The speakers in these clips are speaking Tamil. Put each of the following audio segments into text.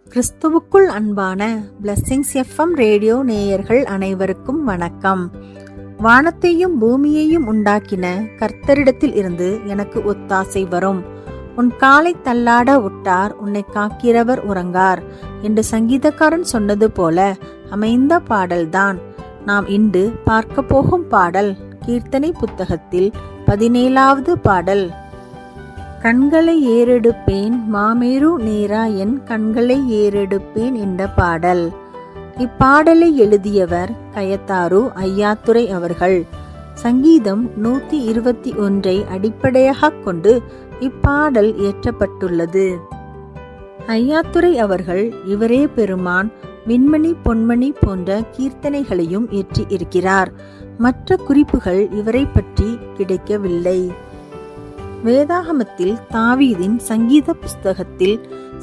கிறிஸ்துவுக்குள் அன்பான பிளெஸிங்ஸ் எஃப்எம் ரேடியோ நேயர்கள் அனைவருக்கும் வணக்கம். வானத்தையும் பூமியையும் உண்டாக்கின கர்த்தரிடத்தில் இருந்து எனக்கு ஒத்தாசை வரும். உன் காலை தள்ளாட விட்டார், உன்னை காக்கிறவர் உறங்கார் என்று சங்கீதக்காரன் சொன்னது போல அமைந்த பாடல்தான் நாம் இன்று பார்க்க போகும் பாடல். கீர்த்தனை புத்தகத்தில் 17வது பாடல். கண்களை ஏறெடுப்பேன் மாமேரு நேரா என் கண்களை ஏறெடுப்பேன் என்ற பாடல். இப்பாடலை எழுதியவர் கயத்தாறு ஐயாத்துரை அவர்கள். சங்கீதம் 121 அடிப்படையாக கொண்டு இப்பாடல் இயற்றப்பட்டுள்ளது. ஐயாத்துரை அவர்கள் இவரே பெருமான், விண்மணி பொன்மணி போன்ற கீர்த்தனைகளையும் இயற்றி இருக்கிறார். மற்ற குறிப்புகள் இவரை பற்றி கிடைக்கவில்லை. வேதாகமத்தில் தாவீதின் சங்கீத புஸ்தகத்தில்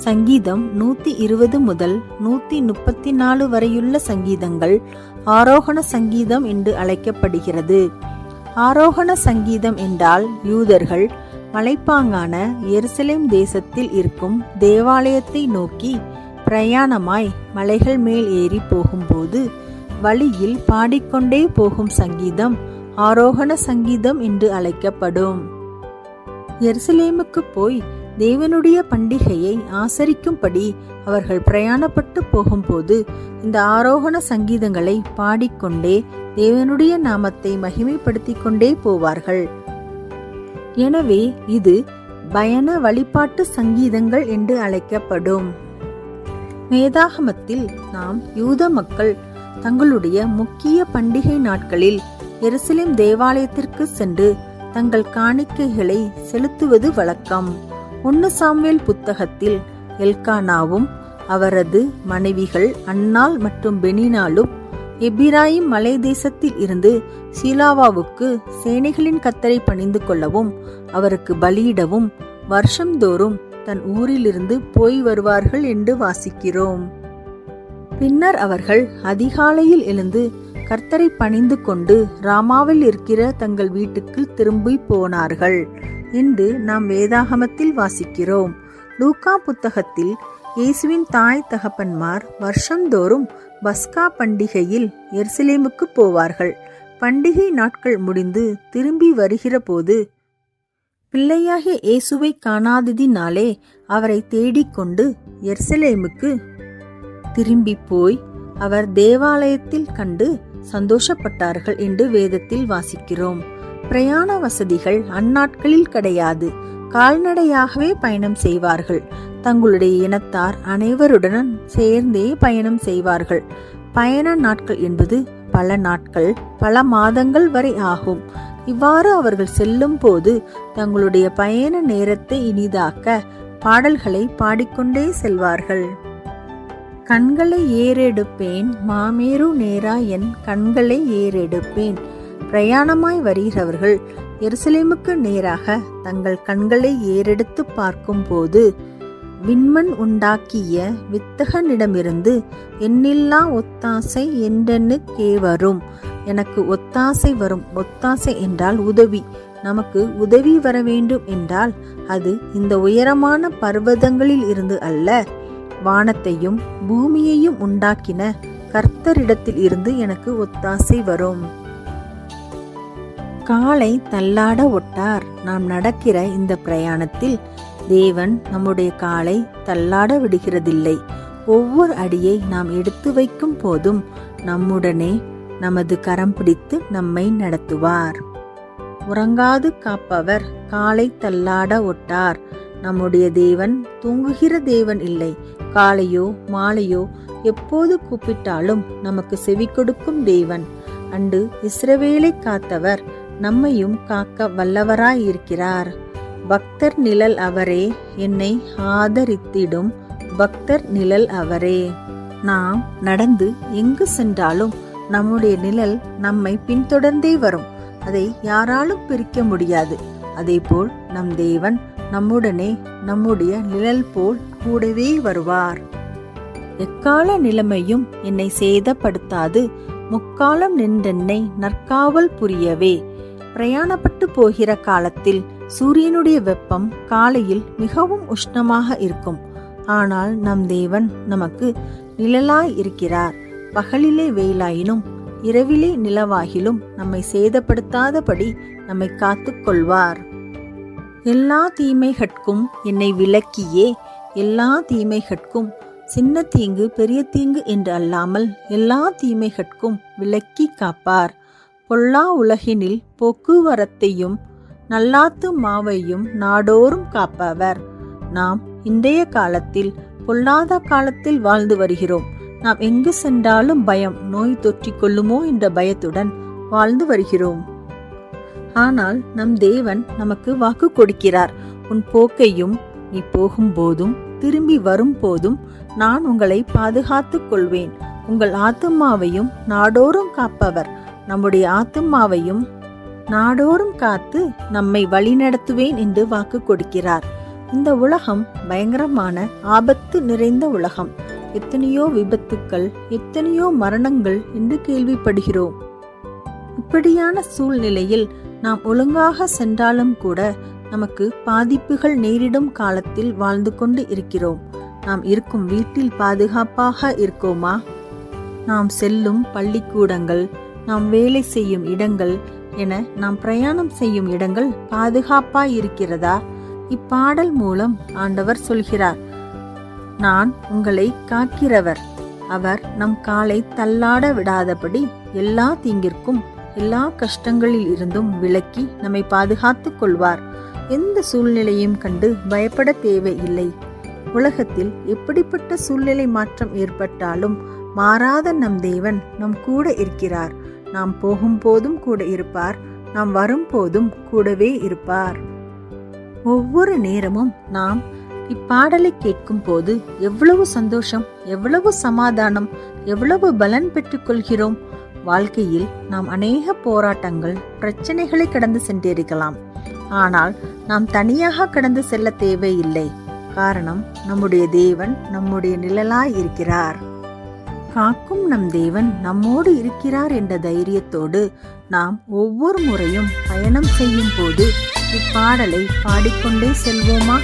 சங்கீதம் 120 முதல் 134 வரையுள்ள சங்கீதங்கள் ஆரோகண சங்கீதம் என்று அழைக்கப்படுகிறது. ஆரோகண சங்கீதம் என்றால் யூதர்கள் மலைப்பாங்கான எருசலேம் தேசத்தில் இருக்கும் தேவாலயத்தை நோக்கி பிரயாணமாய் மலைகள் மேல் ஏறி போகும்போது வழியில் பாடிக்கொண்டே போகும் சங்கீதம் ஆரோகண சங்கீதம் என்று அழைக்கப்படும். எருசலேமுக்கு போய் தேவனுடைய பண்டிகையை ஆசரிக்கும்படி அவர்கள் பிரயாணப்பட்டு போகும்போது இந்த ஆரோகண சங்கீதங்களை பாடிக்கொண்டே தேவனுடைய நாமத்தை மகிமைப்படுத்திக் கொண்டே போவார்கள். எனவே இது பயண வழிபாட்டு சங்கீதங்கள் என்று அழைக்கப்படும். வேதாகமத்தில் நாம் யூத மக்கள் தங்களுடைய முக்கிய பண்டிகை நாட்களில் எருசலேம் தேவாலயத்திற்கு சென்று தங்கள் காணிக்கைகளை செலுத்துவது வழக்கம். 1 சாமுவேல் புத்தகத்தில் எல்கானாவும் அவரது மனைவிகள் அன்னாள் மற்றும் பெனினாலும் எப்பிராயிம் மலை தேசத்தில் இருந்து சீலாவாவுக்கு சேனைகளின் கர்த்தரை பணிந்து கொள்ளவும் அவருக்கு பலியிடவும் வருஷந்தோறும் தன் ஊரிலிருந்து போய் வருவார்கள் என்று வாசிக்கிறோம். பின்னர் அவர்கள் அதிகாலையில் எழுந்து கர்த்தரை பணிந்து கொண்டு ராமாவில் இருக்கிற தங்கள் வீட்டுக்கு திரும்பி போனார்கள் என்று நாம் வேதாகமத்தில் வாசிக்கிறோம். லூக்கா புத்தகத்தில் இயேசுவின் தாய் தகப்பன்மார் வருஷந்தோறும் பஸ்கா பண்டிகையில் எருசலேமுக்கு போவார்கள். பண்டிகை நாட்கள் முடிந்து திரும்பி வருகிற போது பிள்ளையாகிய இயேசுவை காணாததினாலே அவரை தேடிக்கொண்டு எருசலேமுக்கு திரும்பி போய் அவர் தேவாலயத்தில் கண்டு சந்தோஷப்பட்டார்கள் என்று வேதத்தில் வாசிக்கிறோம். பிரயாண வசதிகள் அந்நாட்களில் கிடையாது. கால்நடையாகவே பயணம் செய்வார்கள். தங்களுடைய இனத்தார் அனைவருடன் சேர்ந்தே பயணம் செய்வார்கள். பயண நாட்கள் என்பது பல நாட்கள், பல மாதங்கள் வரை ஆகும். இவ்வாறு அவர்கள் செல்லும் போது தங்களுடைய பயண நேரத்தை இனிதாக்க பாடல்களை பாடிக்கொண்டே செல்வார்கள். கண்களை ஏறெடுப்பேன் மாமேரு நேரா என் கண்களை ஏறெடுப்பேன். பிரயாணமாய் வருகிறவர்கள் எருசலேமுக்கு நேராக தங்கள் கண்களை ஏறெடுத்து பார்க்கும் போது விண்மண் உண்டாக்கிய வித்தகனிடமிருந்து எண்ணில்லா ஒத்தாசை என்றென்னுக்கே வரும். எனக்கு ஒத்தாசை வரும். ஒத்தாசை என்றால் உதவி. நமக்கு உதவி வர வேண்டும் என்றால் அது இந்த உயரமான பர்வதங்களில் இருந்து அல்ல, வானத்தையும் பூமியையும் உண்டாக்கின கர்த்தரிடத்தில் இருந்து எனக்கு ஒத்தாசை வரும். காலை தள்ளாட ஒட்டார். நாம் நடக்கிற இந்த பிரயாணத்தில் தேவன் நம்முடைய காலை தள்ளாட விடுகிறதில்லை. ஒவ்வொரு அடியை நாம் எடுத்து வைக்கும் போதும் நம்முடனே நமது கரம் பிடித்து நம்மை நடத்துவார். உறங்காது காப்பவர் காலை தள்ளாட ஒட்டார். நம்முடைய தேவன் தூங்குகிற தேவன் இல்லை. காலையோ மாலையோ எப்போது கூப்பிட்டாலும் நமக்கு செவி கொடுக்கும் தேவன். அன்று இஸ்ரவேலை காத்தவர் நம்மையும் காக்க வல்லவராயிருக்கிறார். பக்தர் நிழல் அவரே, என்னை ஆதரித்திடும் பக்தர் நிழல் அவரே. நாம் நடந்து எங்கு சென்றாலும் நம்முடைய நிழல் நம்மை பின்தொடர்ந்தே வரும். அதை யாராலும் பிரிக்க முடியாது. அதேபோல் நம் தேவன் நம்முடனே நம்முடைய நிழல் போல் கூடவே வருவார். எக்கால நிலைமையும் என்னை சேதப்படுத்தாது. முக்காலம் நின்றென்னை நற்காவல் புரியவே. பிரயாணப்பட்டு போகிற காலத்தில் சூரியனுடைய வெப்பம் காலையில் மிகவும் உஷ்ணமாக இருக்கும். ஆனால் நம் தேவன் நமக்கு நிழலாய் இருக்கிறார். பகலிலே வெயிலாயினும் இரவிலே நிலவாகிலும் நம்மை சேதப்படுத்தாதபடி நம்மை காத்துக் கொள்வார். எல்லா தீமைகட்கும் என்னை விலக்கியே, எல்லா தீமைகட்கும், சின்ன தீங்கு பெரிய தீங்கு என்று அல்லாமல் எல்லா தீமைகட்கும் விலக்கி காப்பார். பொல்லா உலகினில் போக்குவரத்தையும் நல்லாத்து மாவையும் நாடோறும் காப்பவர். நாம் இன்றைய காலத்தில் பொல்லாத காலத்தில் வாழ்ந்து வருகிறோம். நாம் எங்கு சென்றாலும் பயம், நோய் தொற்றிக் கொள்ளுமோ என்ற பயத்துடன் வாழ்ந்து வருகிறோம். ஆனால் நம் தேவன் நமக்கு வாக்கு கொடுக்கிறார். உன் போக்கையும் நீ போகும்போதும் திரும்பி வரும் போதும் நான் உங்களை பாதுகாத்துக் கொள்வேன். உங்கள் ஆத்துமாவையும் நாடோறும் காப்பவர். நம்முடைய ஆத்துமாவையும் நாடோறும் காத்து நம்மை வழிநடத்துவேன் என்று வாக்கு கொடுக்கிறார். இந்த உலகம் பயங்கரமான ஆபத்து நிறைந்த உலகம். எத்தனையோ விபத்துக்கள், எத்தனையோ மரணங்கள் என்று கேள்விப்படுகிறோம். இப்படியான சூழ்நிலையில் நாம் ஒழுங்காக சென்றாலும் கூட நமக்கு பாதிப்புகள் நேரிடும் காலத்தில் வாழ்ந்து கொண்டு இருக்கிறோம். நாம் இருக்கும் வீட்டில் பாதுகாப்பாக இருக்கோமா? நாம் செல்லும் பள்ளிக்கூடங்கள், நாம் வேலை செய்யும் இடங்கள் என நாம் பிரயாணம் செய்யும் இடங்கள் பாதுகாப்பாய் இருக்கிறதா? இப்பாடல் மூலம் ஆண்டவர் சொல்கிறார், நான் உங்களை காக்கிறவர். அவர் நம் காலை தள்ளாட விடாதபடி எல்லா தீங்கிற்கும் எல்லா கஷ்டங்களில் இருந்தும் விலக்கி நம்மை பாதுகாத்துக் கொள்வார். எந்த சூழ்நிலையும் கண்டு பயப்பட தேவையில்லை. உலகத்தில் எப்படிப்பட்ட சூழ்நிலை மாற்றம் ஏற்பட்டாலும் மாறாத நம் தேவன் நம் கூட இருக்கிறார். நாம் போகும்போதும் கூட இருப்பார், நாம் வரும்போதும் கூடவே இருப்பார். ஒவ்வொரு நேரமும் நாம் இப்பாடலை கேட்கும் போது எவ்வளவு சந்தோஷம், எவ்வளவு சமாதானம், எவ்வளவு பலன் பெற்றுக் கொள்கிறோம். வாழ்க்கையில் நாம் அநேக போராட்டங்கள், பிரச்சனைகளை கடந்து சென்றிருக்கலாம். ஆனால் நாம் தனியாக கடந்து செல்ல தேவையில்லை. காரணம், நம்முடைய தேவன் நம்முடைய நிழலாய் இருக்கிறார். காக்கும் நம் தேவன் நம்மோடு இருக்கிறார் என்ற தைரியத்தோடு நாம் ஒவ்வொரு முறையும் பயணம் செய்யும் போது இப்பாடலை பாடிக்கொண்டே செல்வோமா?